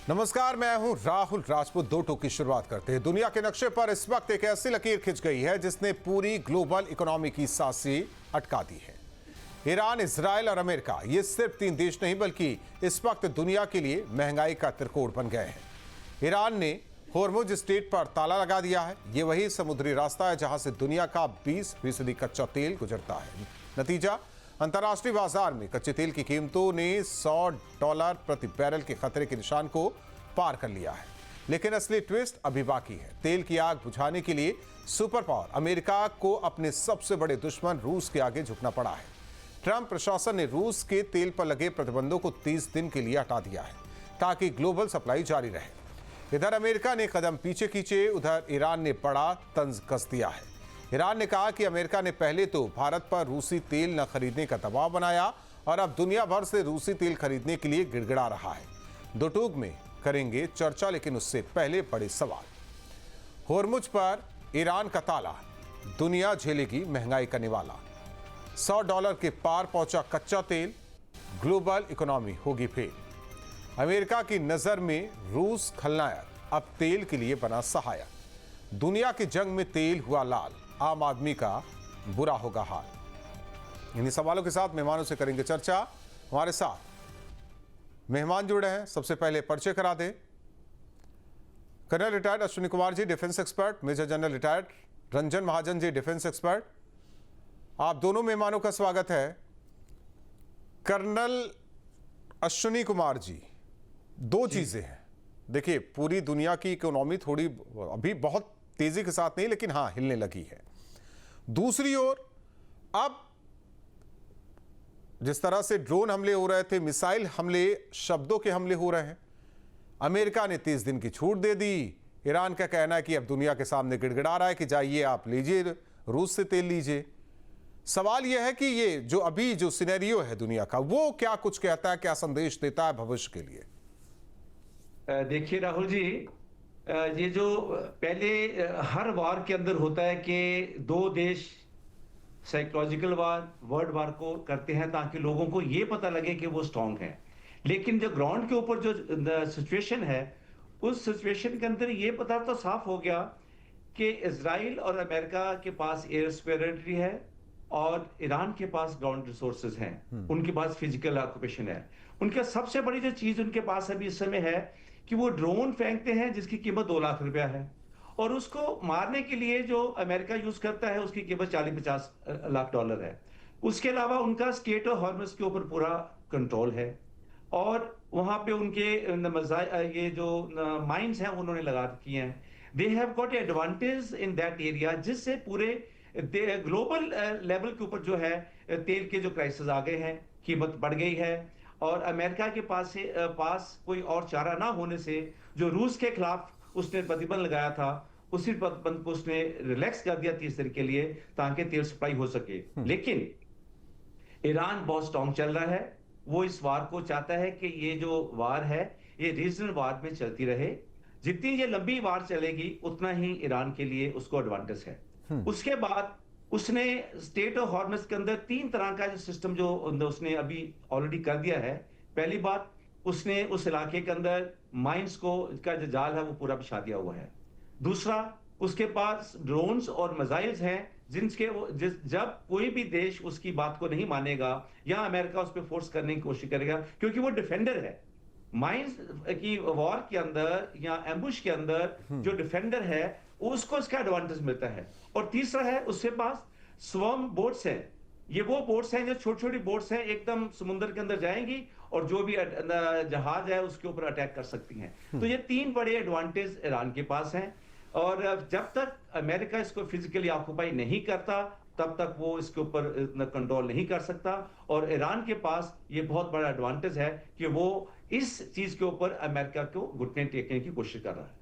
नमस्कार, मैं हूं राहुल राजपूत। दो टूक की शुरुआत करते हैं। दुनिया के नक्शे पर इस वक्त एक ऐसी लकीर खिंच गई है जिसने पूरी ग्लोबल इकोनॉमी की सांसें अटका दी है। ईरान, इजराइल और अमेरिका, ये सिर्फ 3 देश नहीं बल्कि इस वक्त दुनिया के लिए महंगाई का त्रिकोण बन गए हैं। ईरान ने होर्मुज स्ट्रेट पर ताला लगा दिया है। ये वही समुद्री रास्ता है जहां से दुनिया का 20% कच्चा तेल गुजरता है। नतीजा, अंतर्राष्ट्रीय बाजार में कच्चे तेल की कीमतों ने $100 प्रति बैरल के खतरे के निशान को पार कर लिया है। लेकिन असली ट्विस्ट अभी बाकी है। तेल की आग बुझाने के लिए सुपर पावर अमेरिका को अपने सबसे बड़े दुश्मन रूस के आगे झुकना पड़ा है। ट्रंप प्रशासन ने रूस के तेल पर लगे प्रतिबंधों को 30 दिन के लिए हटा दिया है ताकि ग्लोबल सप्लाई जारी रहे। इधर अमेरिका ने कदम पीछे खींचे, उधर ईरान ने बड़ा तंज कस दिया है। ईरान ने कहा कि अमेरिका ने पहले तो भारत पर रूसी तेल न खरीदने का दबाव बनाया और अब दुनिया भर से रूसी तेल खरीदने के लिए गिड़गिड़ा रहा है। दो टूक में करेंगे चर्चा, लेकिन उससे पहले बड़े सवाल। होर्मुज पर ईरान का ताला, दुनिया झेलेगी महंगाई का निवाला। $100 के पार पहुंचा कच्चा तेल, ग्लोबल इकोनॉमी होगी फेल। अमेरिका की नजर में रूस खलनायक, अब तेल के लिए बना सहायक। दुनिया की जंग में तेल हुआ लाल, आम आदमी का बुरा होगा हाल। इन्हीं सवालों के साथ मेहमानों से करेंगे चर्चा। हमारे साथ मेहमान जुड़े हैं। सबसे पहले परिचय करा दें। Colonel retired Ashwini Kumar ji, defence expert. Major general retired Ranjan Mahajan ji, defence expert. आप दोनों मेहमानों का स्वागत है। कर्नल अश्विनी कुमार जी, दो चीजें हैं। देखिए, पूरी दुनिया की इकोनॉमी थोड़ी अभी बहुत तेजी के साथ नहीं, लेकिन हाँ, हिलने लगी है। दूसरी ओर अब जिस तरह से ड्रोन हमले हो रहे थे, मिसाइल हमले, शब्दों के हमले हो रहे हैं। अमेरिका ने 30 दिन की छूट दे दी। ईरान का कहना है कि अब दुनिया के सामने गिड़गिड़ा रहा है कि जाइए आप लीजिए, रूस से तेल लीजिए। सवाल यह है कि ये जो अभी जो सिनेरियो है दुनिया का, वो क्या कुछ कहता है, क्या संदेश देता है भविष्य के लिए? देखिए राहुल जी, ये जो पहले हर वार के अंदर होता है कि दो देश साइकोलॉजिकल वार, वर्ड वार को करते हैं ताकि लोगों को ये पता लगे कि वो स्ट्रांग है। लेकिन जो ग्राउंड के ऊपर जो सिचुएशन है, उस सिचुएशन के अंदर ये पता तो साफ हो गया कि इजराइल और अमेरिका के पास एयर सुपेरियरिटी है और ईरान के पास ग्राउंड रिसोर्सेज हैं। उनके पास फिजिकल ऑक्यूपेशन है। उनके सबसे बड़ी जो चीज उनके पास अभी इस समय है कि वो ड्रोन फेंकते हैं जिसकी कीमत 2 लाख रुपया है, और उसको मारने के लिए जो अमेरिका यूज करता है उसकी कीमत 40-50 लाख डॉलर है। उसके अलावा उनका स्ट्रेट ऑफ हॉर्मुज के ऊपर पूरा कंट्रोल है और वहां पे उनके ये जो माइंस हैं उन्होंने लगा रखी हैं। They have got advantage in that area, जिससे पूरे ग्लोबल लेवल के ऊपर जो है तेल के जो प्राइसेस आ गए हैं, कीमत बढ़ गई है। और अमेरिका के पास कोई और चारा ना होने से जो रूस के खिलाफ उसने प्रतिबंध लगाया था, उसी प्रतिबंध को उसने रिलैक्स कर दिया 30 दिन के लिए ताकि तेल सप्लाई हो सके। लेकिन ईरान बहुत स्ट्रांग चल रहा है। वो इस वार को चाहता है कि ये जो वार है ये रीजनल वार में चलती रहे। जितनी ये लंबी वार चलेगी उतना ही ईरान के लिए उसको एडवांटेज है। उसके बाद उसने स्टेट ऑफ हॉर्मुज के अंदर 3 तरह का जो सिस्टम जो उसने अभी ऑलरेडी कर दिया है। पहली बात, उसने उस इलाके के अंदर माइंस का जो जाल है वो पूरा बिछा दिया हुआ है। दूसरा, उसके पास ड्रोन्स और मिसाइल्स हैं जब कोई भी देश उसकी बात को नहीं मानेगा या अमेरिका उस पर फोर्स करने की कोशिश करेगा, क्योंकि वो डिफेंडर है। माइंस की वॉर के अंदर या एम्बुश के अंदर जो डिफेंडर है उसको इसका एडवांटेज मिलता है। और तीसरा है, उसके पास स्वम बोट्स हैं। ये वो बोट्स हैं जो छोटी छोटी बोट्स हैं, एकदम समुद्र के अंदर जाएंगी और जो भी जहाज है उसके ऊपर अटैक कर सकती हैं। तो ये 3 बड़े एडवांटेज ईरान के पास हैं। और जब तक अमेरिका इसको फिजिकली ऑक्युपाई नहीं करता तब तक वो इसके ऊपर कंट्रोल नहीं कर सकता। और ईरान के पास ये बहुत बड़ा एडवांटेज है कि वो इस चीज के ऊपर अमेरिका को घुटने टेकने की कोशिश कर रहा है।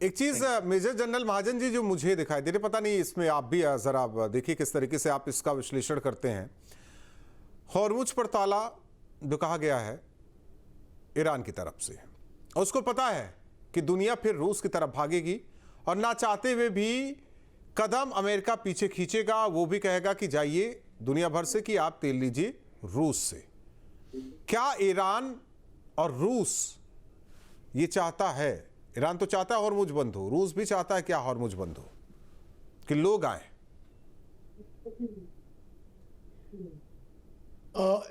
एक चीज मेजर जनरल महाजन जी, जो मुझे दिखाई दे रही, पता नहीं इसमें आप भी जरा देखिए किस तरीके से आप इसका विश्लेषण करते हैं। होर्मुज पर ताला जो कहा गया है ईरान की तरफ से, उसको पता है कि दुनिया फिर रूस की तरफ भागेगी और ना चाहते हुए भी कदम अमेरिका पीछे खींचेगा। वो भी कहेगा कि जाइए दुनिया भर से कि आप तेल लीजिए रूस से। क्या ईरान और रूस ये चाहता है? ईरान तो चाहता है हॉर्मुज बंद हो, रूस भी चाहता है क्या हॉर्मुज बंद हो, कि लोग आए?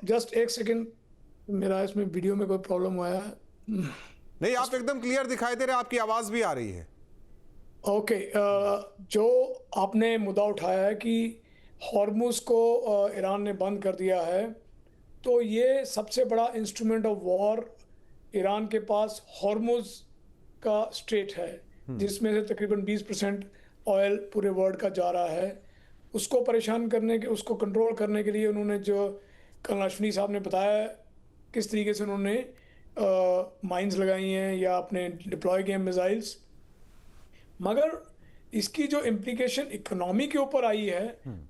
जस्ट एक सेकेंड, मेरा इसमें वीडियो में कोई प्रॉब्लम हुआ है। नहीं, आप एकदम क्लियर दिखाई दे रहे हैं, आपकी आवाज भी आ रही है। ओके, जो आपने मुद्दा उठाया है कि हॉर्मुज को ईरान ने बंद कर दिया है, तो ये सबसे बड़ा इंस्ट्रूमेंट ऑफ वॉर ईरान के पास हॉर्मुज का स्ट्रेट है, जिसमें से तकरीबन 20% ऑयल पूरे वर्ल्ड का जा रहा है। उसको परेशान करने के, उसको कंट्रोल करने के लिए उन्होंने, जो कल अश्विनी साहब ने बताया किस तरीके से उन्होंने माइंस लगाई हैं या अपने डिप्लॉय किए मिसाइल्स, मगर इसकी जो इम्प्लीकेशन इकोनॉमी के ऊपर आई है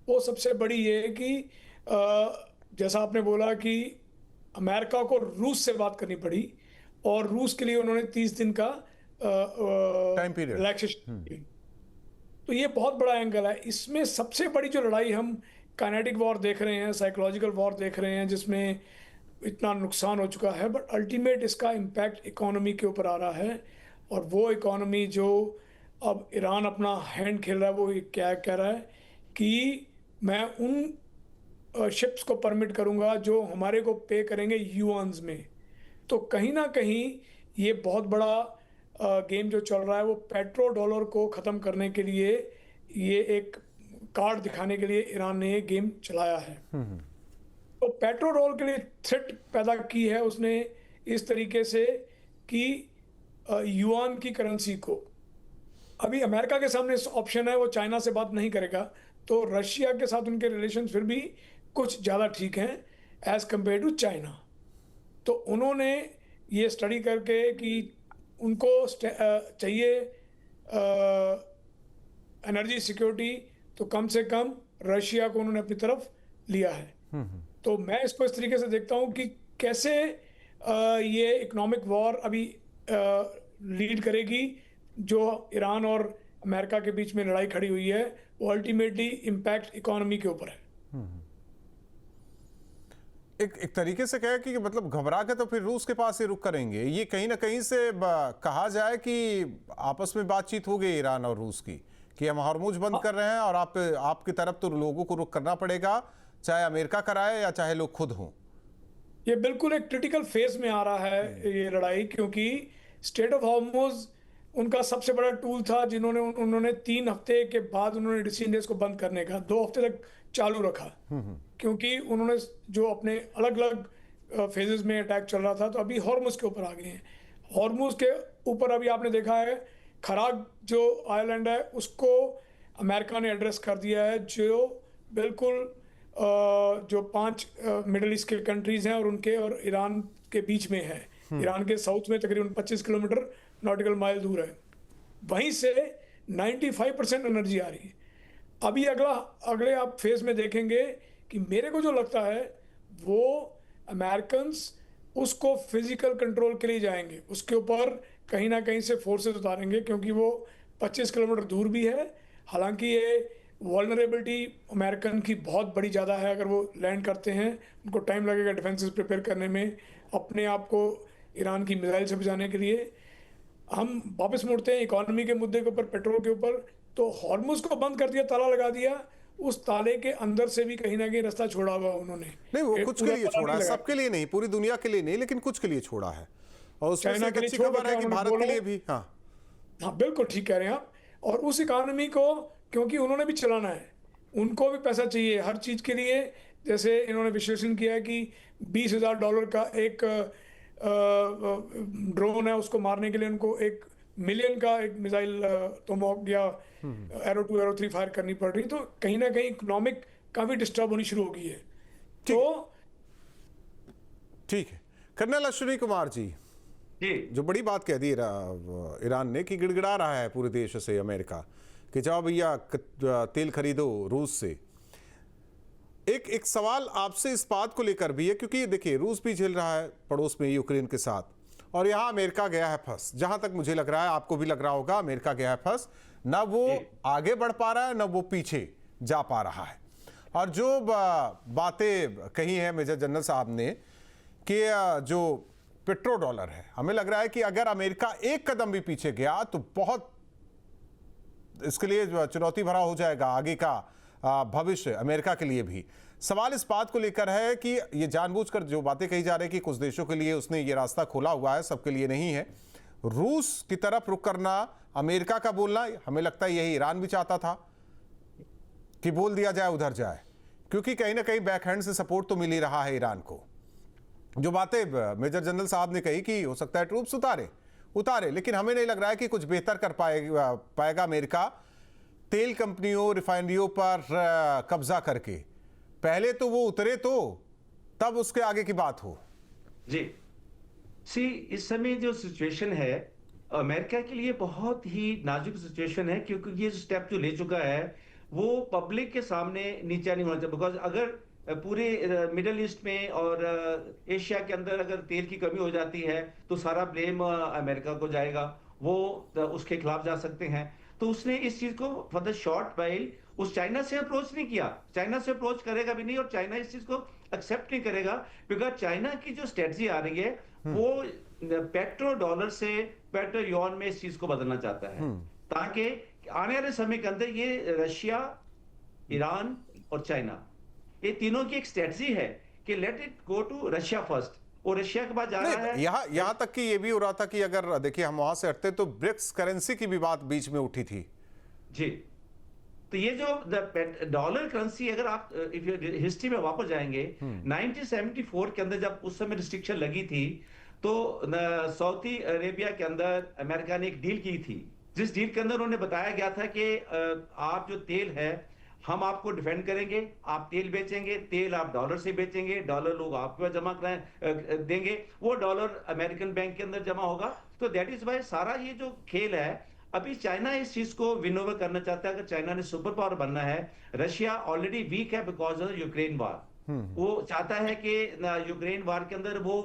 वो सबसे बड़ी ये है कि जैसा आपने बोला कि अमेरिका को रूस से बात करनी पड़ी और रूस के लिए उन्होंने 30 दिन का टाइम पीरियड रिलैक्सेशन। तो ये बहुत बड़ा एंगल है। इसमें सबसे बड़ी जो लड़ाई हम काइनेटिक वॉर देख रहे हैं, साइकोलॉजिकल वॉर देख रहे हैं, जिसमें इतना नुकसान हो चुका है, बट अल्टीमेट इसका इम्पैक्ट इकोनॉमी के ऊपर आ रहा है। और वो इकोनॉमी जो अब ईरान अपना हैंड खेल रहा है, वो क्या कह रहा है कि मैं उन शिप्स को परमिट करूंगा जो हमारे को पे करेंगे युआन्स में। तो कहीं ना कहीं ये बहुत बड़ा गेम जो चल रहा है, वो पेट्रो डॉलर को ख़त्म करने के लिए, ये एक कार्ड दिखाने के लिए ईरान ने ये गेम चलाया है। तो पेट्रो डॉलर के लिए थ्रेट पैदा की है उसने इस तरीके से कि युआन की करेंसी को, अभी अमेरिका के सामने ऑप्शन है, वो चाइना से बात नहीं करेगा, तो रशिया के साथ उनके रिलेशन फिर भी कुछ ज़्यादा ठीक हैं एज़ कम्पेयर टू चाइना। तो उन्होंने ये स्टडी करके कि उनको चाहिए एनर्जी सिक्योरिटी, तो कम से कम रशिया को उन्होंने अपनी तरफ लिया है। तो मैं इसको इस तरीके से देखता हूँ कि कैसे ये इकोनॉमिक वॉर अभी लीड करेगी। जो ईरान और अमेरिका के बीच में लड़ाई खड़ी हुई है, वो अल्टीमेटली इम्पैक्ट इकोनॉमी के ऊपर है। एक तरीके से कहे कि मतलब घबरा के तो फिर रूस के पास ही रुक करेंगे। ये कहीं ना कहीं से कहा जाए कि आपस में बातचीत हो गई ईरान और रूस की कि हम हॉर्मुज बंद कर रहे हैं और आपकी तरफ तो लोगों को रुक करना पड़ेगा, चाहे अमेरिका कराए या चाहे लोग खुद हों। ये बिल्कुल एक क्रिटिकल फेज में आ रहा है ये लड़ाई, क्योंकि स्टेट ऑफ हॉर्मुज उनका सबसे बड़ा टूल था, उन्होंने 3 हफ्ते के बाद उन्होंने डिसीजन डेज को बंद करने का 2 हफ्ते तक चालू रखा, क्योंकि उन्होंने जो अपने अलग अलग फेजेस में अटैक चल रहा था, तो अभी हॉर्मुज के ऊपर आ गए हैं। हॉर्मुज के ऊपर अभी आपने देखा है खराग जो आइलैंड है उसको अमेरिका ने एड्रेस कर दिया है, जो बिल्कुल जो 5 मिडिल ईस्ट के कंट्रीज हैं और उनके और ईरान के बीच में है। ईरान के साउथ में तकरीबन 25 किलोमीटर नॉटिकल माइल दूर है, वहीं से 95% एनर्जी आ रही है। अभी अगले आप फेज में देखेंगे कि मेरे को जो लगता है वो अमेरिकन्स उसको फिजिकल कंट्रोल के लिए जाएंगे, उसके ऊपर कहीं ना कहीं से फोर्सेस उतारेंगे, क्योंकि वो 25 किलोमीटर दूर भी है। हालांकि ये वल्नरेबिलिटी अमेरिकन की बहुत बड़ी ज़्यादा है। अगर वो लैंड करते हैं, उनको टाइम लगेगा डिफेंसेस प्रिपेयर करने में, अपने आप को ईरान की मिसाइल से बचाने के लिए। हम वापस मुड़ते हैं इकोनॉमी के मुद्दे के ऊपर, पेट्रोल के ऊपर। तो हॉर्मुज को बंद कर दिया, ताला लगा दिया, उस ताले के अंदर से भी कहीं ना कहीं रास्ता छोड़ा हुआ उन्होंने। नहीं, वो कुछ के लिए छोड़ा है, सबके लिए नहीं, पूरी दुनिया के लिए नहीं, लेकिन कुछ के लिए छोड़ा है। और उसमें से अच्छी खबर है कि भारत के लिए भी। हाँ बिल्कुल ठीक कह रहे हैं आप। और उस इकोनॉमी को, क्योंकि उन्होंने भी चलाना है, उनको भी पैसा चाहिए हर चीज़ के लिए। जैसे इन्होंने विश्लेषण किया है कि $20,000 का एक ड्रोन है, उसको मारने के लिए उनको $1 मिलियन का एक मिसाइल टोमाहॉक या एरो 2 एरो 3 फायर करनी पड़ रही। तो कहीं ना कहीं इकोनॉमिक काफ़ी डिस्टर्ब होनी शुरू हो गई है। तो ठीक है, कर्नल अश्विनी कुमार जी, जो बड़ी बात कह दी ईरान ने कि गिड़गिड़ा रहा है पूरे देश से अमेरिका कि जाओ भैया तेल खरीदो रूस से। एक सवाल आपसे इस बात को लेकर भी है, क्योंकि देखिए रूस भी झेल रहा है पड़ोस में यूक्रेन के साथ, और यहाँ अमेरिका गया है फंस। जहां तक मुझे लग रहा है, आपको भी लग रहा होगा, अमेरिका गया है फंस, ना वो आगे बढ़ पा रहा है ना वो पीछे जा पा रहा है। और जो बातें कही हैं मेजर जनरल साहब ने कि जो पेट्रो डॉलर है। हमें लग रहा है कि अगर अमेरिका एक कदम भी पीछे गया तो बहुत इसके लिए चुनौती भरा हो जाएगा आगे का भविष्य अमेरिका के लिए भी। सवाल इस बात को लेकर है कि ये जानबूझकर जो बातें कही जा रही है कि कुछ देशों के लिए उसने ये रास्ता खोला हुआ है, सबके लिए नहीं है। रूस की तरफ रुख करना, अमेरिका का बोलना, हमें लगता है यही ईरान भी चाहता था कि बोल दिया जाए उधर जाए, क्योंकि कहीं ना कहीं बैकहैंड से सपोर्ट तो मिल ही रहा है ईरान को। जो बातें मेजर जनरल साहब ने कही कि हो सकता है ट्रूप्स उतारे, लेकिन हमें नहीं लग रहा है कि कुछ बेहतर कर पाएगा अमेरिका तेल कंपनियों, रिफाइनरियों पर कब्जा करके। पहले तो वो उतरे तो तब उसके आगे की बात हो। जी इस समय जो सिचुएशन है अमेरिका के लिए बहुत ही नाजुक सिचुएशन है, क्योंकि ये स्टेप जो ले चुका है वो पब्लिक के सामने नीचा नहीं होना चाहिए। बिकॉज अगर पूरे मिडिल ईस्ट में और एशिया के अंदर अगर तेल की कमी हो जाती है तो सारा ब्लेम अमेरिका को जाएगा, वो उसके खिलाफ जा सकते हैं। तो उसने इस चीज को फॉर द शॉर्ट वाइल उस चाइना से अप्रोच नहीं किया, चाइना से अप्रोच करेगा भी नहीं, और चाइना इस चीज को एक्सेप्ट नहीं करेगा। बिकॉज चाइना की जो स्ट्रेटजी आ रही है वो पेट्रो डॉलर से पेट्रो युआन में इस चीज को बदलना चाहता है, ताकि आने वाले समय के अंदर ये रशिया, ईरान और चाइना, ये तीनों की एक स्ट्रेटजी है कि let it go to Russia first, और रशिया के बाद जा रहा है। यहां तक कि ये भी हो रहा था कि अगर देखिए हम वहां से हटते तो ब्रिक्स करेंसी की भी बात बीच में उठी थी। जी, तो ये जो डॉलर करेंसी, अगर आप हिस्ट्री में वापस जाएंगे 1974 के अंदर जब उस समय रिस्ट्रिक्शन लगी थी तो सऊदी अरेबिया के अंदर अमेरिका ने एक डील की थी, जिस डील के अंदर उन्होंने बताया गया था कि आप जो तेल है हम आपको डिफेंड करेंगे, आप तेल बेचेंगे, तेल आप डॉलर से बेचेंगे, डॉलर लोग आपके पास जमा कराएं देंगे, वो डॉलर अमेरिकन बैंक के अंदर जमा होगा। तो दैट इज वाई सारा ये जो खेल है, अभी चाइना इस चीज को विन ओवर करना चाहता है। अगर चाइना ने सुपर पावर बनना है, रशिया ऑलरेडी वीक है बिकॉज ऑफ यूक्रेन वार, वो चाहता है कि यूक्रेन वार के अंदर वो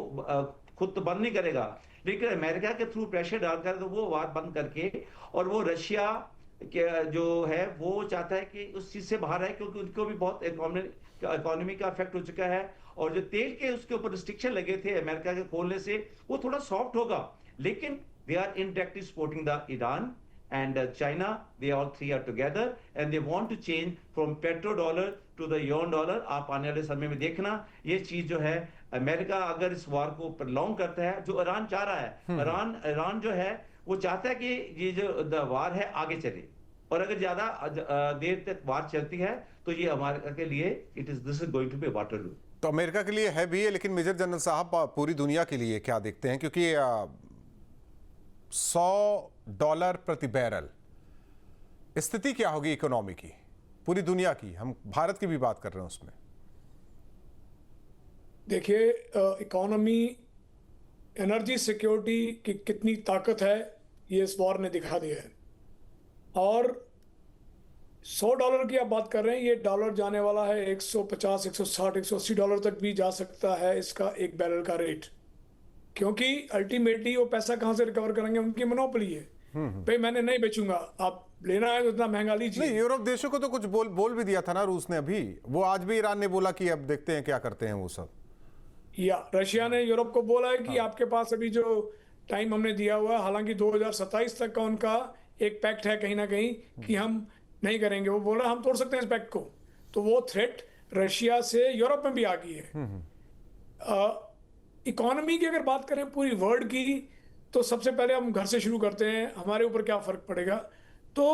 खुद तो बंद नहीं करेगा, लेकिन अमेरिका के थ्रू प्रेशर डालकर तो वो वार बंद करके, और वो रशिया जो है वो चाहता है कि उस चीज से बाहर है, क्योंकि उनको भी बहुत इकोनॉमी का इफेक्ट हो चुका है। और जो तेल के उसके ऊपर रिस्ट्रिक्शन लगे थे अमेरिका के खोलने से, वो थोड़ा सॉफ्ट होगा, लेकिन they are indirectly supporting the Iran and China. They all three are together and they want to change from petrodollar to the yuan dollar. आप आने वाले समय में देखना ये चीज जो है, अमेरिका अगर इस वार को प्रलॉन्ग करता है, जो ईरान चाह रहा है, ईरान जो है वो चाहता है कि ये जो वार है आगे चले, और अगर ज्यादा देर तक वार चलती है तो ये अमेरिका के लिए this is going to be Waterloo. तो अमेरिका के लिए है भी है, लेकिन मेजर जनरल साहब पूरी दुनिया के लिए क्या देखते हैं? क्योंकि $100 प्रति बैरल स्थिति क्या होगी इकोनॉमी की, पूरी दुनिया की, हम भारत की भी बात कर रहे हैं उसमें। देखिए, इकोनॉमी, एनर्जी सिक्योरिटी की कितनी ताकत है ये इस वॉर ने दिखा दिया है। और $100 की आप बात कर रहे हैं, ये डॉलर जाने वाला है 150, 160, 180 डॉलर तक भी जा सकता है इसका एक बैरल का रेट, क्योंकि अल्टीमेटली वो पैसा कहां से रिकवर करेंगे, उनकी मोनोपोली है। भाई मैंने नहीं बेचूंगा, आप लेना है तो इतना महंगा लीजिए। नहीं, यूरोप देशों को तो कुछ बोल भी दिया था ना रूस ने अभी, वो आज भी ईरान ने बोला कि अब देखते हैं क्या करते हैं वो सब, या रशिया ने यूरोप को बोला है कि आपके पास अभी जो टाइम हमने दिया हुआ है, हालांकि 2027 तक का उनका एक पैक्ट है कहीं ना कहीं कि हम नहीं करेंगे, वो बोल रहा हम तोड़ सकते हैं इस पैक्ट को। तो वो थ्रेट रशिया से यूरोप में भी आ गई है। इकोनॉमी की अगर बात करें पूरी वर्ल्ड की, तो सबसे पहले हम घर से शुरू करते हैं, हमारे ऊपर क्या फर्क पड़ेगा। तो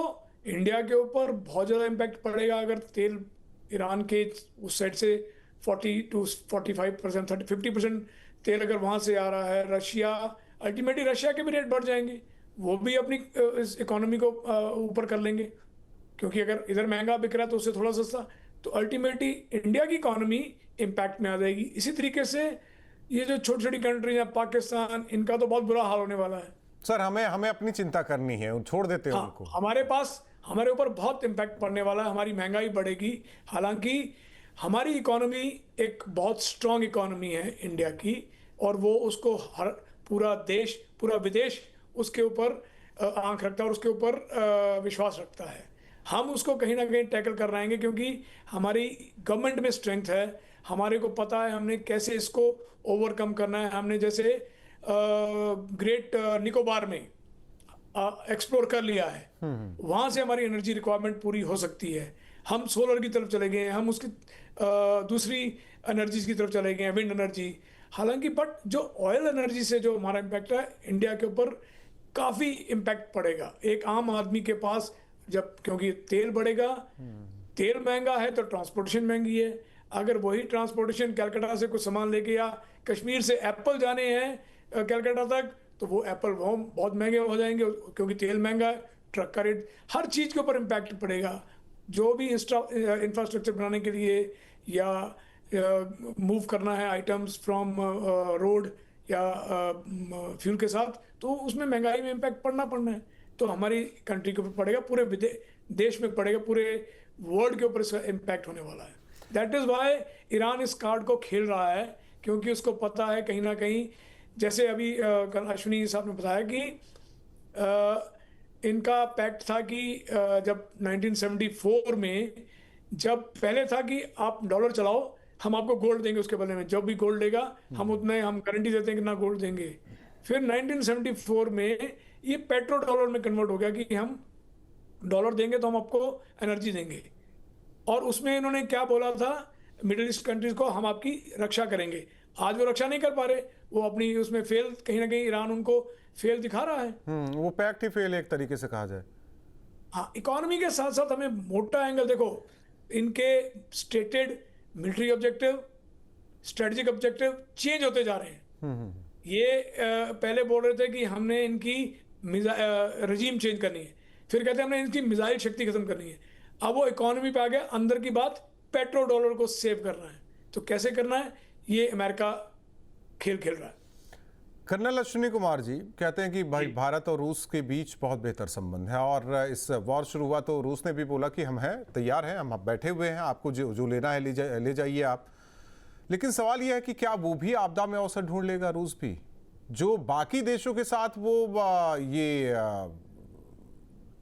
इंडिया के ऊपर बहुत ज़्यादा इम्पैक्ट पड़ेगा अगर तेल ईरान के उस साइड से 40 to 45%, 50% तेल अगर वहाँ से आ रहा है। रशिया, अल्टीमेटली रशिया के भी रेट बढ़ जाएंगे, वो भी अपनी इस इकोनॉमी को ऊपर कर लेंगे, क्योंकि अगर इधर महंगा बिक रहा है तो उससे थोड़ा सस्ता, तो अल्टीमेटली इंडिया की इकोनॉमी इम्पैक्ट में आ जाएगी। इसी तरीके से ये जो छोटी छोटी कंट्री है, पाकिस्तान, इनका तो बहुत बुरा हाल होने वाला है। सर हमें अपनी चिंता करनी है, छोड़ देते हैं उनको। हमारे ऊपर बहुत इम्पैक्ट पड़ने वाला है, हमारी महंगाई बढ़ेगी। हालांकि हमारी इकोनॉमी एक बहुत स्ट्रांग इकोनॉमी है इंडिया की, और वो उसको हर पूरा देश, पूरा विदेश उसके ऊपर आंख रखता है और उसके ऊपर विश्वास रखता है। हम उसको कहीं ना कहीं टैकल कर रहेंगे, क्योंकि हमारी गवर्नमेंट में स्ट्रेंथ है, हमारे को पता है हमने कैसे इसको ओवरकम करना है। हमने जैसे ग्रेट निकोबार में एक्सप्लोर कर लिया है, वहां से हमारी एनर्जी रिक्वायरमेंट पूरी हो सकती है। हम सोलर की तरफ चले गए हैं, हम उसकी दूसरी एनर्जीज की तरफ चले गए हैं, विंड एनर्जी। हालांकि बट जो ऑयल एनर्जी से जो हमारा इम्पैक्ट है इंडिया के ऊपर काफ़ी इम्पैक्ट पड़ेगा एक आम आदमी के पास, जब क्योंकि तेल बढ़ेगा, तेल महंगा है तो ट्रांसपोर्टेशन महंगी है। अगर वही ट्रांसपोर्टेशन कलकत्ता से कुछ सामान लेके या कश्मीर से एप्पल जाने हैं कलकत्ता तक, तो वो एप्पल वो बहुत महंगे हो जाएंगे क्योंकि तेल महंगा है, ट्रक का रेट, हर चीज़ के ऊपर इम्पैक्ट पड़ेगा। जो भी इंफ्रास्ट्रक्चर बनाने के लिए या मूव करना है आइटम्स फ्रॉम रोड या फ्यूल के साथ, तो उसमें महंगाई में इम्पैक्ट पड़ना है। तो हमारी कंट्री के ऊपर पड़ेगा, पूरे देश में पड़ेगा, पूरे वर्ल्ड के ऊपर इसका इम्पैक्ट होने वाला है। दैट इज़ वाई ईरान इस कार्ड को खेल रहा है, क्योंकि उसको पता है कहीं ना कहीं, जैसे अभी कल अश्विनी साहब ने बताया कि इनका पैक्ट था कि जब 1974 में, जब पहले था कि आप डॉलर चलाओ, हम आपको गोल्ड देंगे उसके बदले में, जब भी गोल्ड लेगा हम उतने हम गारंटी देते हैं कि ना गोल्ड देंगे। फिर 1974 में ये पेट्रो डॉलर में कन्वर्ट हो गया कि हम डॉलर देंगे तो हम आपको एनर्जी देंगे, और उसमें इन्होंने क्या बोला था, मिडिल ईस्ट कंट्रीज को हम आपकी रक्षा करेंगे। आज वो रक्षा नहीं कर पा रहे, वो अपनी उसमें फेल, कहीं ना कहीं ईरान उनको फेल दिखा रहा है। वो पैक्ट ही फेल है एक तरीके से कहा जाए। हाँ, इकोनॉमी के साथ साथ हमें मोटा एंगल देखो, इनके stated military objective, strategic objective change होते जा रहे हैं। ये पहले बोल रहे थे कि हमने इनकी रजीम चेंज करनी है, फिर कहते हैं हमने इनकी मिसाइल शक्ति खत्म करनी है। अब वो इकोनॉमी पे आ गया, अंदर की बात पेट्रो डॉलर को सेव करना है। तो कैसे करना है, ये अमेरिका खेल खेल रहा है। कर्नल अश्विनी कुमार जी कहते हैं कि भाई भारत और रूस के बीच बहुत बेहतर संबंध है, और इस वॉर शुरू हुआ तो रूस ने भी बोला कि हम हैं, तैयार हैं, हम बैठे हुए हैं, आपको जो लेना है ले जाइए आप। लेकिन सवाल यह है कि क्या वो भी आपदा में अवसर ढूंढ लेगा, रूस भी, जो बाकी देशों के साथ वो ये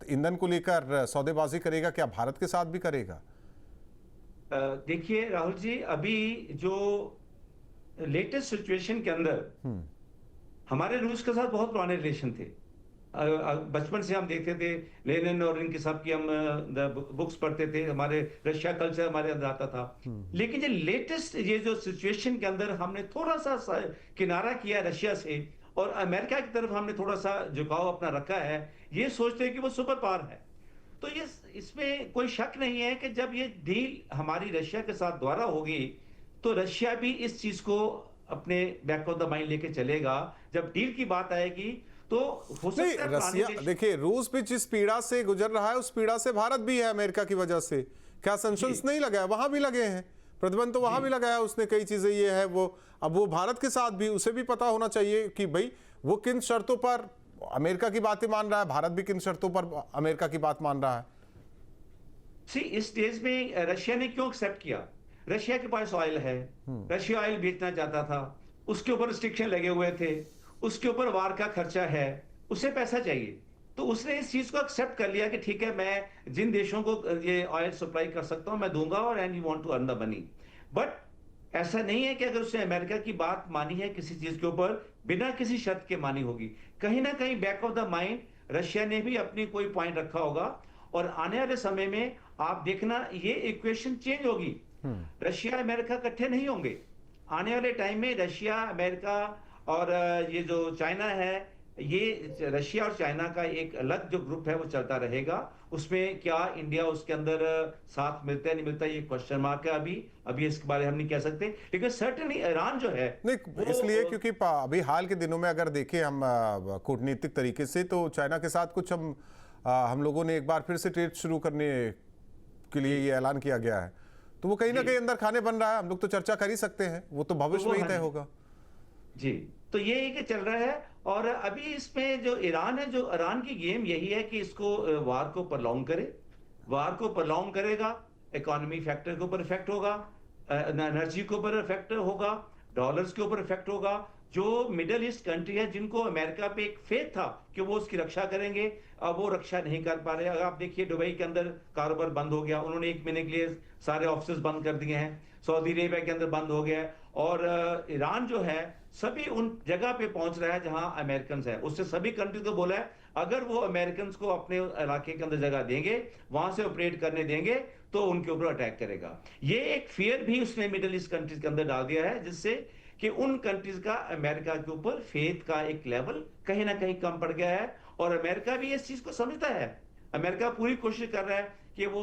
ईंधन को लेकर सौदेबाजी करेगा, क्या भारत के साथ भी करेगा? देखिए राहुल जी, अभी जो लेटेस्ट सिचुएशन के अंदर हमारे रूस के साथ बहुत पुराने रिलेशन थे। बचपन से हम देखते थे, लेनिन और इनके सब की हम बुक्स पढ़ते थे, हमारे रशिया कल्चर हमारे अंदर आता था। लेकिन ये लेटेस्ट ये जो सिचुएशन के अंदर हमने थोड़ा सा किनारा किया रशिया से, और अमेरिका की तरफ हमने थोड़ा सा झुकाव अपना रखा है, ये सोचते हैं कि वो सुपर पावर है। तो ये इसमें कोई शक नहीं है कि जब ये डील हमारी रशिया के साथ द्वारा होगी, तो रशिया भी इस चीज को अपने बैक ऑफ द माइंड लेके चलेगा। जब डील की बात आएगी तो हो सकता है रसिया, देखिए रूस भी जिस पीड़ा से गुजर रहा है उस पीड़ा से भारत भी है अमेरिका की वजह से। क्या सैंक्शंस नहीं लगा है? वहां भी लगे हैं, प्रतिबंध तो वहां भी लगाया उसने, कई चीजें ये है वो। अब वो भारत के साथ भी, उसे भी पता होना चाहिए कि भाई वो किन शर्तों पर अमेरिका की बातें मान रहा है, भारत भी किन शर्तों पर अमेरिका की बात मान रहा है। इस स्टेज में रशिया ने क्यों एक्सेप्ट किया? रशिया के पास ऑयल है, रशिया ऑयल बेचना चाहता था, उसके ऊपर रिस्ट्रिक्शन लगे हुए थे, उसके ऊपर वार का खर्चा है, उसे पैसा चाहिए, तो उसने इस चीज को एक्सेप्ट कर लिया कि ठीक है, मैं जिन देशों को ये ऑयल सप्लाई कर सकता हूं मैं दूंगा, और and you want to earn the money. But ऐसा नहीं है कि अगर उसने अमेरिका की बात मानी है किसी चीज के ऊपर, बिना किसी शर्त के मानी होगी। कहीं ना कहीं back of the mind Russia ने भी अपनी कोई पॉइंट रखा होगा, और आने वाले समय में आप देखना ये इक्वेशन चेंज होगी। रशिया अमेरिका इकट्ठे नहीं होंगे आने वाले टाइम में। रशिया, अमेरिका और ये जो चाइना है, ये रशिया और चाइना का एक अलग जो ग्रुप है वो चलता रहेगा। उसमें क्या इंडिया उसके अंदर साथ मिलता है नहीं मिलता, ये क्वेश्चन मार्क है। अभी इसके बारे में हम नहीं कह सकते, लेकिन सर्टेनली ईरान जो है नहीं, इसलिए क्योंकि अभी हाल के दिनों में अगर देखें हम कूटनीतिक तरीके से, तो चाइना के साथ कुछ हम लोगों ने एक बार फिर से ट्रेड शुरू करने के लिए ये ऐलान किया गया है, तो वो कहीं ना कहीं अंदर खाने बन रहा है। हम लोग तो चर्चा कर ही सकते हैं, वो तो भविष्य में ही तय होगा जी। तो ये एक चल रहा है, और अभी इसमें जो ईरान है, जो ईरान की गेम यही है कि इसको वार को प्रलॉन्ग करे। वार को प्रलॉन्ग करेगा, इकोनॉमी फैक्टर के ऊपर इफेक्ट होगा, एनर्जी के ऊपर इफेक्ट होगा, डॉलर्स के ऊपर इफेक्ट होगा। जो मिडिल ईस्ट कंट्री है जिनको अमेरिका पे एक फेथ था कि वो उसकी रक्षा करेंगे, अब वो रक्षा नहीं कर पा रहे। अगर आप देखिए दुबई के अंदर कारोबार बंद हो गया, उन्होंने 1 महीने के लिए सारे ऑफिस बंद कर दिए हैं। सऊदी अरेबिया के अंदर बंद हो गया, और ईरान जो है सभी उन जगह पे पहुंच रहा है जहां अमेरिकन है। उससे सभी कंट्रीज को बोला है अगर वो अमेरिकन को अपने इलाके के अंदर जगह देंगे, वहां से ऑपरेट करने देंगे, तो उनके ऊपर अटैक करेगा। ये एक फियर भी उसने मिडिल ईस्ट कंट्रीज के अंदर डाल दिया है, जिससे कि उन कंट्रीज का अमेरिका के ऊपर फेथ का एक लेवल कहीं ना कहीं कम पड़ गया है। और अमेरिका भी इस चीज को समझता है। अमेरिका पूरी कोशिश कर रहा है कि वो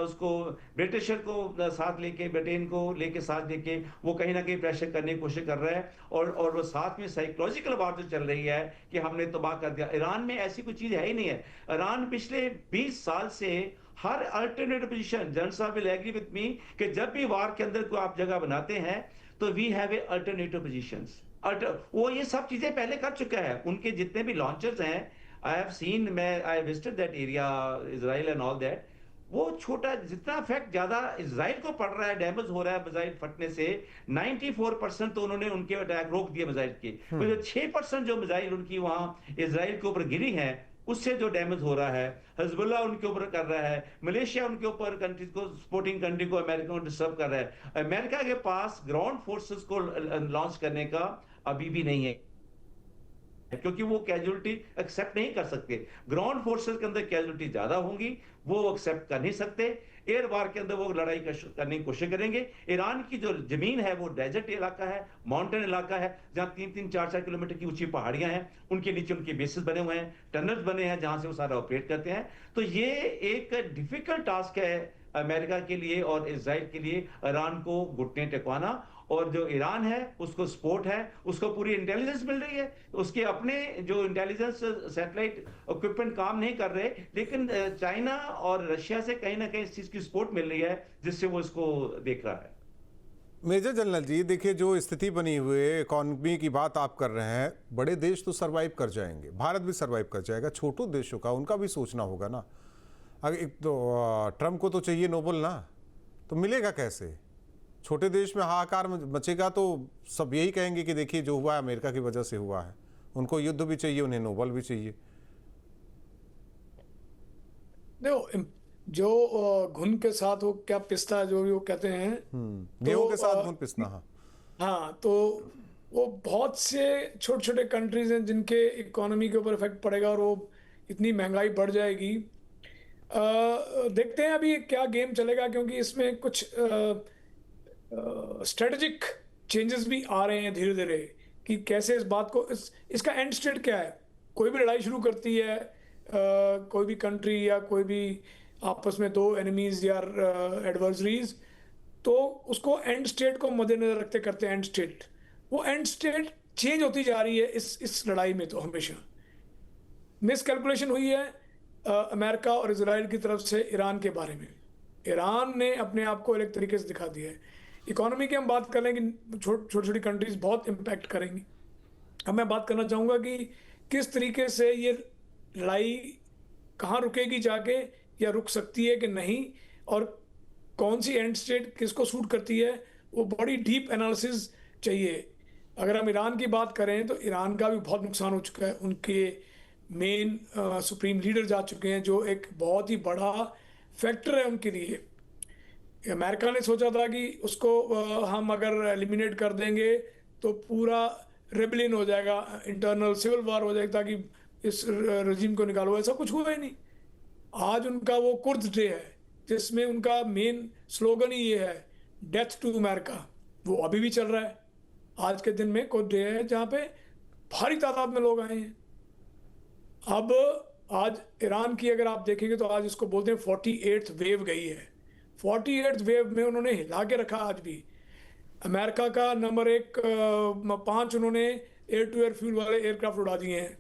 उसको ब्रिटिशर को साथ लेके, ब्रिटेन को लेके साथ लेके वो कहीं ना कहीं प्रेशर करने की कोशिश कर रहा है। और वो साथ में साइकोलॉजिकल वार जो चल रही है कि हमने तबाह कर दिया। ईरान में ऐसी कोई चीज है ही नहीं है। ईरान पिछले 20 साल से हर अल्टरनेटिव पोजीशन, जनरल साहब विल एग्री विद मी, कि जब भी वार के अंदर कोई आप जगह बनाते हैं तो we have a alternative positions. वो ये सब चीजें पहले कर चुका है। उनके जितने भी लॉन्चर्स हैं, आई हैव सीन, मैं I visited that area, Israel and all that. वो छोटा, जितना इफेक्ट ज्यादा इजराइल को पड़ रहा है, डैमेज हो रहा है मिसाइल फटने से, 94% तो उन्होंने उनके अटैक रोक दिए मिसाइल के। तो जो 6% जो मिसाइल उनकी वहां इजराइल के ऊपर गिरी है, उससे जो डैमेज हो रहा है, हिजबुल्लाह उनके ऊपर कर रहा है, मलेशिया उनके ऊपर कंट्रीज को, सपोर्टिंग कंट्री को, अमेरिका को डिस्टर्ब कर रहा है। अमेरिका के पास ग्राउंड फोर्सेस को लॉन्च करने का अभी भी नहीं है, क्योंकि वो कैजुअलिटी एक्सेप्ट नहीं कर सकते। ग्राउंड फोर्सेस के अंदर कैजुअलिटी ज्यादा होंगी, वो एक्सेप्ट कर नहीं सकते। एयर वार के अंदर वो लड़ाई करने की कोशिश करेंगे। ईरान की जो जमीन है वो डेजर्ट इलाका है, माउंटेन इलाका है, जहां 3-3, 4-4 किलोमीटर की ऊंची पहाड़ियां हैं। उनके नीचे उनके बेसिस बने हुए हैं, टनल्स बने हैं जहां से वो सारा ऑपरेट करते हैं। तो ये एक डिफिकल्ट टास्क है अमेरिका के लिए और इजराइल के लिए, ईरान को घुटने टेकवाना। और जो ईरान है उसको सपोर्ट है, उसको पूरी इंटेलिजेंस मिल रही है। उसके अपने जो इंटेलिजेंस सैटेलाइट इक्विपमेंट काम नहीं कर रहे, लेकिन चाइना और रशिया से कहीं ना कहीं इस चीज की सपोर्ट मिल रही है, जिससे वो इसको देख रहा है। मेजर जनरल जी, देखिए जो स्थिति बनी हुई है, इकॉनमी की बात आप कर रहे हैं, बड़े देश तो सरवाइव कर जाएंगे, भारत भी सरवाइव कर जाएगा, छोटों देशों का उनका भी सोचना होगा ना। अगर एक तो ट्रम्प को तो चाहिए नोबल ना, तो मिलेगा कैसे? छोटे देश में हाहाकार मचेगा तो सब यही कहेंगे कि देखिए जो हुआ है अमेरिका की वजह से हुआ है। उनको युद्ध भी चाहिए, उन्हें नोबल भी चाहिए। देखो, जो घुन के साथ वो क्या पिसता है, जो भी वो कहते हैं, गेहूं के साथ घुन पिसना। हाँ, हाँ, तो वो बहुत से छोटे छोटे कंट्रीज हैं जिनके इकोनॉमी के ऊपर इफेक्ट पड़ेगा और वो इतनी महंगाई बढ़ जाएगी। देखते हैं अभी क्या गेम चलेगा, क्योंकि इसमें कुछ स्ट्रेटेजिक चेंजेस भी आ रहे हैं धीरे धीरे, कि कैसे इस बात को, इसका एंड स्टेट क्या है। कोई भी लड़ाई शुरू करती है, कोई भी कंट्री या कोई भी आपस में दो एनिमीज या एडवर्सरीज, तो उसको एंड स्टेट को मद्देनजर रखते करते हैं एंड स्टेट। वो एंड स्टेट चेंज होती जा रही है इस लड़ाई में। तो हमेशा मिसकैलकुलेशन हुई है अमेरिका और इजराइल की तरफ से ईरान के बारे में। ईरान ने अपने आप को अलग तरीके से दिखा दिया है। इकोनॉमी की हम बात कर लें कि छोटी छोटी कंट्रीज बहुत इम्पैक्ट करेंगी। अब मैं बात करना चाहूँगा कि किस तरीके से ये लड़ाई कहाँ रुकेगी जाके, या रुक सकती है कि नहीं, और कौन सी एंड स्टेट किसको सूट करती है। वो बड़ी डीप एनालिसिस चाहिए। अगर हम ईरान की बात करें तो ईरान का भी बहुत नुकसान हो चुका है। उनके मेन सुप्रीम लीडर जा चुके हैं, जो एक बहुत ही बड़ा फैक्टर है उनके लिए। अमेरिका ने सोचा था कि उसको हम अगर एलिमिनेट कर देंगे तो पूरा रेबलियन हो जाएगा, इंटरनल सिविल वार हो जाएगा, ताकि इस रजीम को निकालो। ऐसा कुछ हुआ ही नहीं। आज उनका वो कुर्द डे है, जिसमें उनका मेन स्लोगन ही ये है, डेथ टू अमेरिका। वो अभी भी चल रहा है। आज के दिन में कुर्द डे है जहाँ पे भारी तादाद में लोग आए हैं। अब आज ईरान की अगर आप देखेंगे तो आज इसको बोलते हैं 48th वेव गई है। 48th वेव में उन्होंने हिला के रखा। आज भी अमेरिका का नंबर 5 उन्होंने एयर टू एयर फ्यूल वाले एयरक्राफ्ट उड़ा दिए हैं।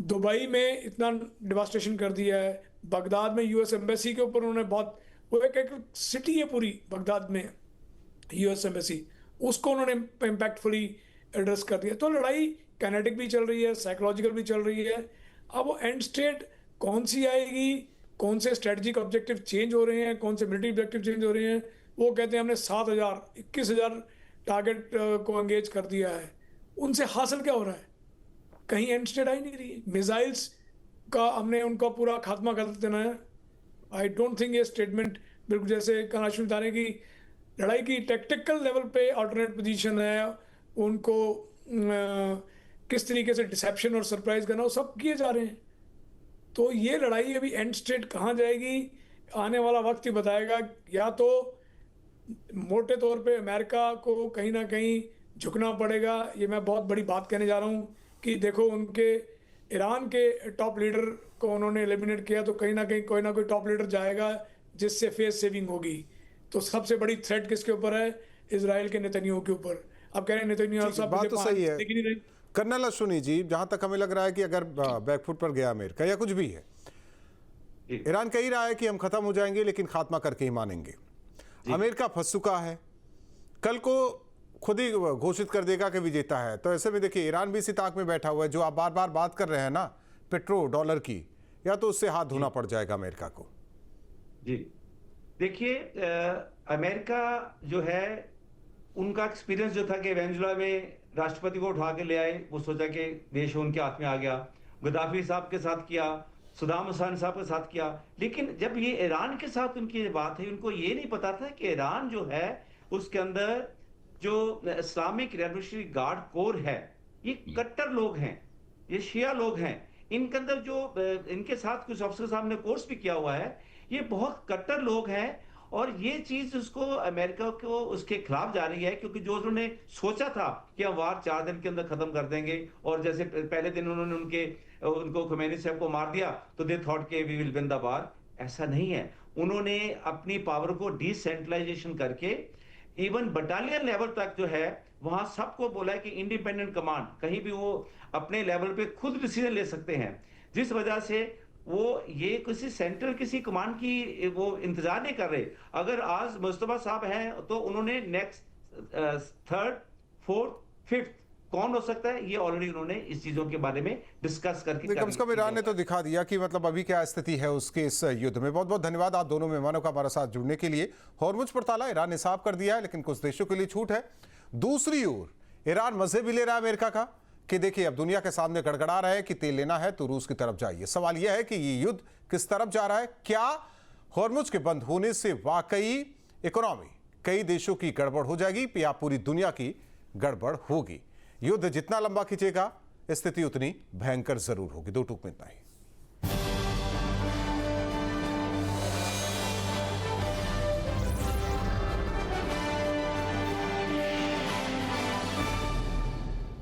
दुबई में इतना डिवास्टेशन कर दिया है। बगदाद में यूएस एम्बेसी के ऊपर उन्होंने बहुत, वो एक सिटी है पूरी बगदाद में यूएस एम्बेसी, उसको उन्होंने इम्पैक्टफुली एड्रेस कर दिया। तो लड़ाई काइनेटिक भी चल रही है, साइकोलॉजिकल भी चल रही है। अब वो एंड स्टेट कौन सी आएगी, कौन से स्ट्रेटजिक ऑब्जेक्टिव चेंज हो रहे हैं, कौन से मिलिट्री ऑब्जेक्टिव चेंज हो रहे हैं। वो कहते हैं हमने 7,000 21,000 टारगेट को एंगेज कर दिया है। उनसे हासिल क्या हो रहा है? कहीं एंड स्टेट आई नहीं रही है। मिसाइल्स का हमने उनका पूरा खात्मा कर देना है। आई डोंट थिंक ये स्टेटमेंट बिल्कुल जैसे कनाशी बता रहे कि लड़ाई की टेक्टिकल लेवल पे अल्टरनेट पोजीशन है, उनको किस तरीके से डिसेप्शन और सरप्राइज करना, वो सब किए जा रहे हैं। तो ये लड़ाई अभी एंड स्टेट कहाँ जाएगी, आने वाला वक्त ही बताएगा। या तो मोटे तौर पे अमेरिका को कहीं ना कहीं झुकना पड़ेगा। ये मैं बहुत बड़ी बात कहने जा रहा हूँ कि देखो, उनके ईरान के टॉप लीडर को उन्होंने एलिमिनेट किया, तो कहीं ना कहीं कोई ना कोई टॉप लीडर जाएगा जिससे फेस सेविंग होगी। तो सबसे बड़ी थ्रेट किसके ऊपर है? इजराइल के नेतन्याहू के ऊपर। अब कह रहे हैं नेतन्याहू साहब बात मुझे तो सही है। दिख नहीं रही। कर्नल अश्विनी जी, जहां तक हमें लग रहा है कि अगर बैकफुट पर गया अमेरिका या कुछ भी है, ईरान कह ही रहा है कि हम खत्म हो जाएंगे लेकिन खात्मा करके ही मानेंगे। अमेरिका फंस चुका है, कल को खुद ही घोषित कर देगा कि विजेता है। तो ऐसे में देखिए, ईरान भी इसी ताक में बैठा हुआ है। जो आप बार बार बात कर रहे हैं ना पेट्रो डॉलर की, या तो उससे हाथ धोना पड़ जाएगा अमेरिका को। जी देखिए, अमेरिका जो है, उनका एक्सपीरियंस जो था कि वेनेजुएला में राष्ट्रपति को उठा के ले आए, वो सोचा कि देश उनके हाथ में आ गया। गद्दाफी साहब के साथ किया, सद्दाम हुसैन साहब के साथ किया। लेकिन जब ये ईरान के साथ उनकी बात है, उनको ये नहीं पता था कि ईरान जो है उसके अंदर जो इस्लामिक रेवोल्यूशनरी गार्ड कोर है, ये कट्टर लोग हैं, ये शिया लोग हैं। इनके अंदर जो इनके साथ कुछ अफसर साहब ने कोर्स भी किया हुआ है, ये बहुत कट्टर लोग हैं। और ये चीज उसको अमेरिका को उसके खिलाफ जा रही है, क्योंकि जो उन्होंने सोचा था कि हम वार 4 दिन के अंदर खत्म कर देंगे, और जैसे पहले दिन उन्होंने उनको खुमैनी साहब को मार दिया, तो दे थॉट के we will win the war. ऐसा नहीं है। उन्होंने अपनी पावर को डिसेंट्रलाइजेशन करके इवन बटालियन लेवल तक जो है, वहां सबको बोला है कि इंडिपेंडेंट कमांड, कहीं भी वो अपने लेवल पे खुद डिसीजन ले सकते हैं। जिस वजह से वो ये किसी सेंट्रल किसी कमांड की वो इंतजार नहीं कर रहे। अगर आज मुस्तफा साहब हैं, तो उन्होंने नेक्स्ट 3rd 4th 5th कौन हो सकता है, ये ऑलरेडी उन्होंने इस चीजों के बारे में डिस्कस करके कम से कम ईरान ने तो दिखा दिया कि मतलब अभी क्या स्थिति है उसके इस युद्ध में। बहुत बहुत धन्यवाद आप दोनों मेहमानों का हमारे साथ जुड़ने के लिए। हॉर्मुज पर ताला ईरान ने साफ कर दिया है, लेकिन कुछ देशों के लिए छूट है। दूसरी ओर ईरान मजे भी ले रहा है अमेरिका का कि देखिए, अब दुनिया के सामने गड़गड़ा रहा है कि तेल लेना है तो रूस की तरफ जाइए। सवाल यह है कि ये युद्ध किस तरफ जा रहा है। क्या हॉर्मुज के बंद होने से वाकई इकोनॉमी कई देशों की गड़बड़ हो जाएगी या पूरी दुनिया की गड़बड़ होगी? युद्ध जितना लंबा खींचेगा, स्थिति उतनी भयंकर जरूर होगी। 2 टूक में इतना ही।